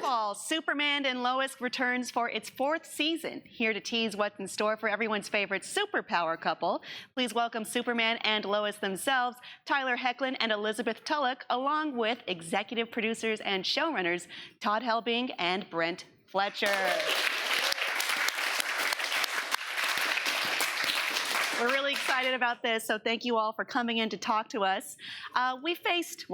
fall, Superman and Lois returns for its 4th season. Here to tease what's in store for everyone's favorite superpower couple, please welcome Superman and Lois themselves, Tyler Hoechlin and Elizabeth Tulloch, along with executive producers and showrunners Todd Helbing and Brent Fletcher. We're really excited about this, so thank you all for coming in to talk to us. You faced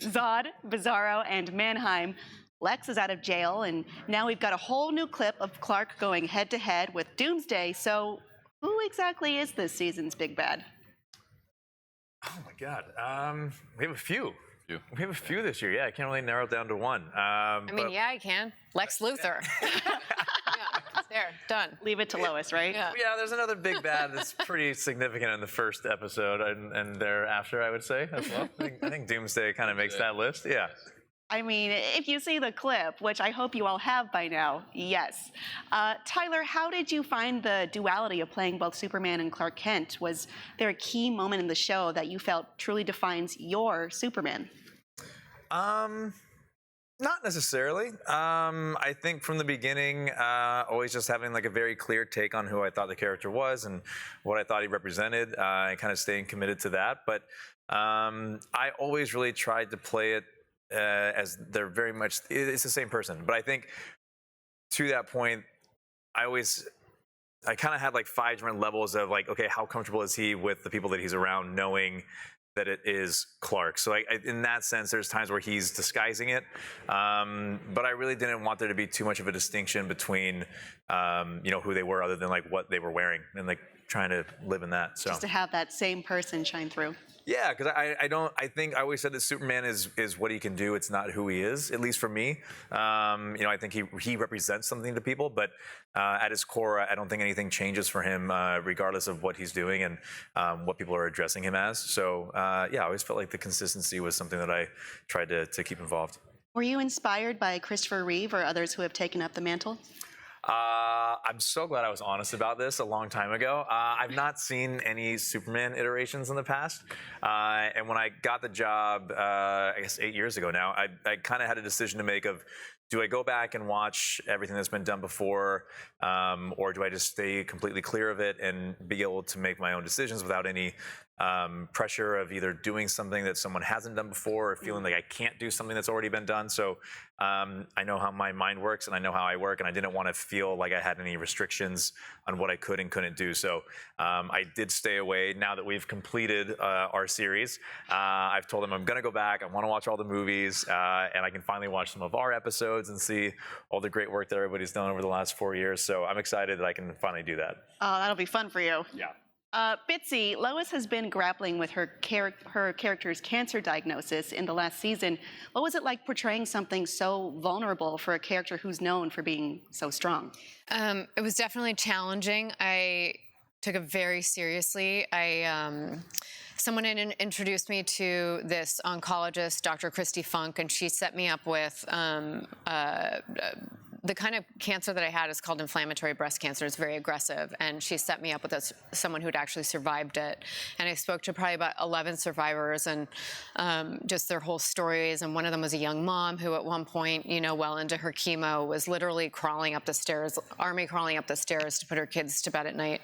Zod, Bizarro, and Manheim. Lex is out of jail, and now we've got a whole new clip of Clark going head-to-head with Doomsday. So who exactly is this season's big bad? Oh my God, we have a few. We have a few this year. Yeah, I can't really narrow it down to one. I mean, yeah, I can. Lex Luthor. There, done. Leave it to Lois, right? Yeah, there's another big bad that's pretty significant in the first episode and thereafter, I would say, as well. I think Doomsday kind of makes that list, yeah. I mean, if you see the clip, which I hope you all have by now, yes. Tyler, how did you find the duality of playing both Superman and Clark Kent? Was there a key moment in the show that you felt truly defines your Superman? Not necessarily. I think from the beginning, always just having like a very clear take on who I thought the character was and what I thought he represented, and kind of staying committed to that. But I always really tried to play it as they're very much, it's the same person. But I think to that point, I kind of had like 5 different levels of like, okay, how comfortable is he with the people that he's around, knowing that it is Clark. So in that sense, there's times where he's disguising it, but I really didn't want there to be too much of a distinction between, who they were, other than like what they were wearing, and like trying to live in that. So just to have that same person shine through. Yeah, because I think I always said that Superman is what he can do. It's not who he is, at least for me. I think he represents something to people, but at his core, I don't think anything changes for him, regardless of what he's doing and what people are addressing him as. So I always felt like the consistency was something that I tried to keep involved. Were you inspired by Christopher Reeve or others who have taken up the mantle? I'm so glad I was honest about this a long time ago. I've not seen any Superman iterations in the past. And when I got the job, I guess 8 years ago now, I kind of had a decision to make of, do I go back and watch everything that's been done before, or do I just stay completely clear of it and be able to make my own decisions without any pressure of either doing something that someone hasn't done before or feeling like I can't do something that's already been done. So I know how my mind works and I know how I work, and I didn't want to feel like I had any restrictions on what I could and couldn't do. So I did stay away. Now that we've completed our series, I've told them I'm going to go back. I want to watch all the movies, and I can finally watch some of our episodes and see all the great work that everybody's done over the last 4 years. So I'm excited that I can finally do that. Oh, that'll be fun for you. Yeah. Bitsie, Lois has been grappling with her character's cancer diagnosis in the last season. What was it like portraying something so vulnerable for a character who's known for being so strong? It was definitely challenging. I took it very seriously. Someone had introduced me to this oncologist, Dr. Christy Funk, and she set me up with the kind of cancer that I had is called inflammatory breast cancer. It's very aggressive. And she set me up with someone who'd actually survived it. And I spoke to probably about 11 survivors and just their whole stories. And one of them was a young mom who at one point, well into her chemo, was literally crawling up the stairs, crawling up the stairs to put her kids to bed at night.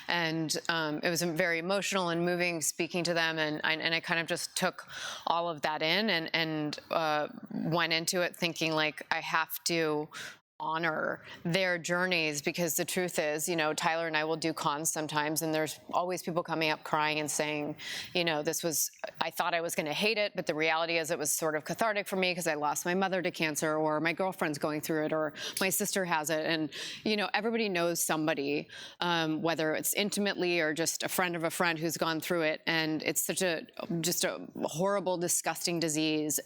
And it was very emotional and moving speaking to them. And I kind of just took all of that in and went into it thinking like I have to honor their journeys, because the truth is, Tyler and I will do cons sometimes, and there's always people coming up crying and saying, I thought I was going to hate it, but the reality is it was sort of cathartic for me because I lost my mother to cancer, or my girlfriend's going through it, or my sister has it. And, everybody knows somebody, whether it's intimately or just a friend of a friend who's gone through it. And it's just a horrible, disgusting disease.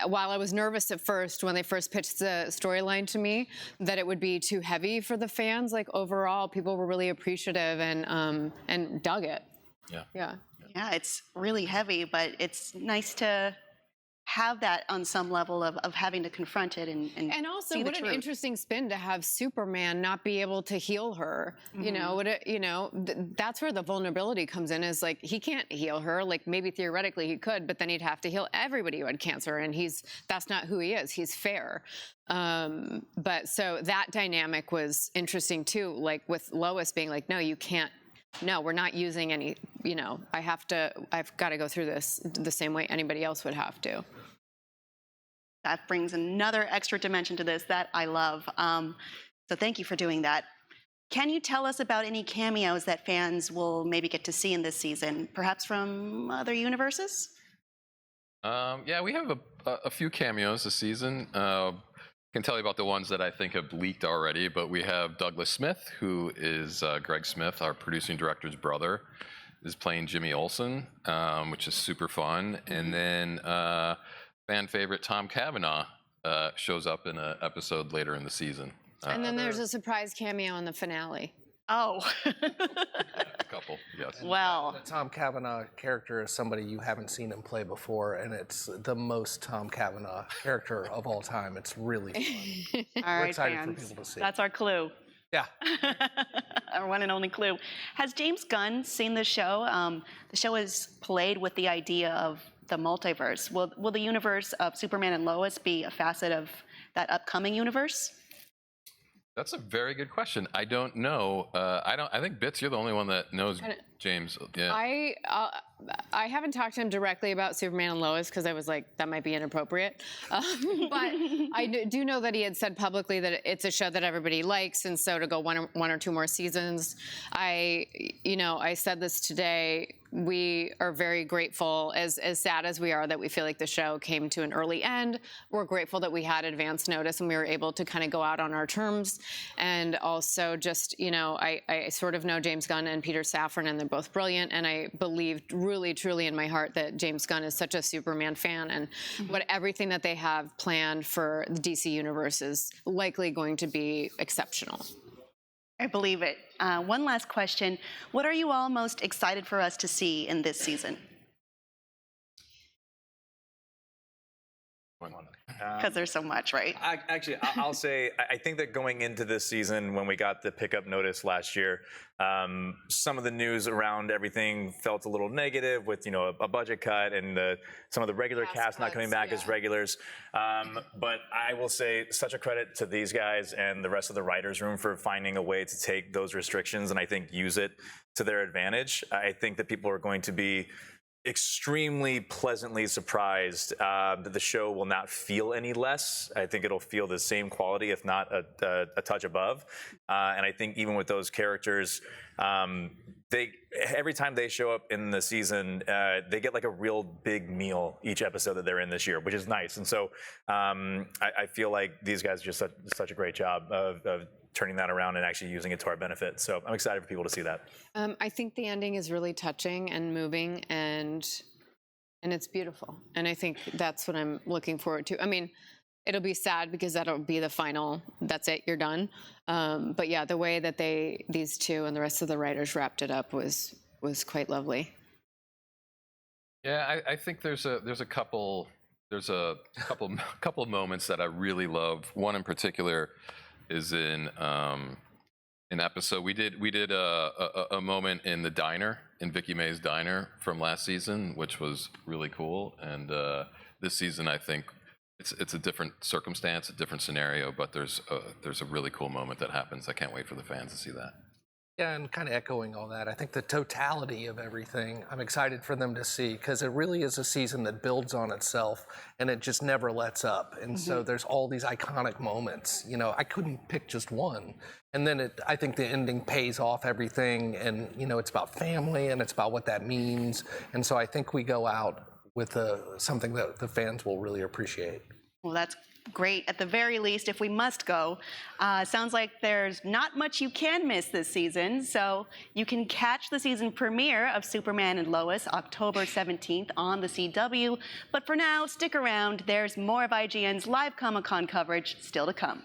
While I was nervous at first when they first pitched the storyline to me that it would be too heavy for the fans, like overall people were really appreciative and dug it. Yeah, it's really heavy, but it's nice to have that on some level of having to confront it and also, see the what an truth. interesting spin to have Superman not be able to heal her. You know, that's where the vulnerability comes in. Is like he can't heal her. Like maybe theoretically he could, but then he'd have to heal everybody who had cancer, and that's not who he is. He's fair. But so that dynamic was interesting too. Like with Lois being like, no, you can't. No, we're not using any, I've got to go through this the same way anybody else would have to. That brings another extra dimension to this that I love. So thank you for doing that. Can you tell us about any cameos that fans will maybe get to see in this season, perhaps from other universes? Yeah, we have a few cameos this season. I can tell you about the ones that I think have leaked already, but we have Douglas Smith, who is Greg Smith, our producing director's brother, is playing Jimmy Olsen, which is super fun. And then fan favorite Tom Cavanaugh shows up in an episode later in the season. And then there's a surprise cameo in the finale. Oh. A couple, yes. Well. The Tom Cavanaugh character is somebody you haven't seen him play before, and it's the most Tom Cavanaugh character of all time. It's really fun. All We're right, excited fans. for people to see. That's our clue. Yeah. Our one and only clue. Has James Gunn seen the show? The show is played with the idea of the multiverse. Will the universe of Superman and Lois be a facet of that upcoming universe? That's a very good question. I don't know. I think Bits, you're the only one that knows James. Yeah. I haven't talked to him directly about Superman and Lois because I was like, that might be inappropriate. But I do know that he had said publicly that it's a show that everybody likes, and so to go one or two more seasons. I said this today. We are very grateful, as sad as we are that we feel like the show came to an early end. We're grateful that we had advance notice and we were able to kind of go out on our terms. And also just, I sort of know James Gunn and Peter Safran, and they're both brilliant. And I believe really, truly in my heart that James Gunn is such a Superman fan, and everything that they have planned for the DC universe is likely going to be exceptional. I believe it. One last question. What are you all most excited for us to see in this season? Because there's so much, right? I'll say, I think that going into this season, when we got the pickup notice last year, some of the news around everything felt a little negative with, a budget cut and some of the regular cast not coming back as regulars. But I will say such a credit to these guys and the rest of the writers' room for finding a way to take those restrictions and I think use it to their advantage. I think that people are going to be extremely pleasantly surprised that the show will not feel any less. I think it'll feel the same quality, if not a touch above. And I think even with those characters, every time they show up in the season, they get like a real big meal each episode that they're in this year, which is nice. And so I feel like these guys are just such a great job of turning that around and actually using it to our benefit. So I'm excited for people to see that. I think the ending is really touching and moving, and it's beautiful. And I think that's what I'm looking forward to. I mean, it'll be sad because that'll be the final, that's it, you're done. But yeah, the way that these two and the rest of the writers wrapped it up was quite lovely. Yeah, I think there's a couple moments that I really love. One in particular is in an episode we did a moment in the diner, in Vicky Mae's diner from last season, which was really cool. And this season, I think it's a different circumstance, a different scenario, but there's a really cool moment that happens. I can't wait for the fans to see that. Yeah, and kind of echoing all that, I think the totality of everything, I'm excited for them to see, because it really is a season that builds on itself, and it just never lets up. And so there's all these iconic moments. I couldn't pick just one. And then I think the ending pays off everything, and it's about family, and it's about what that means. And so I think we go out with something that the fans will really appreciate. Well, that's great. At the very least, if we must go, sounds like there's not much you can miss this season. So you can catch the season premiere of Superman and Lois October 17th on the CW. But for now, stick around. There's more of IGN's live Comic-Con coverage still to come.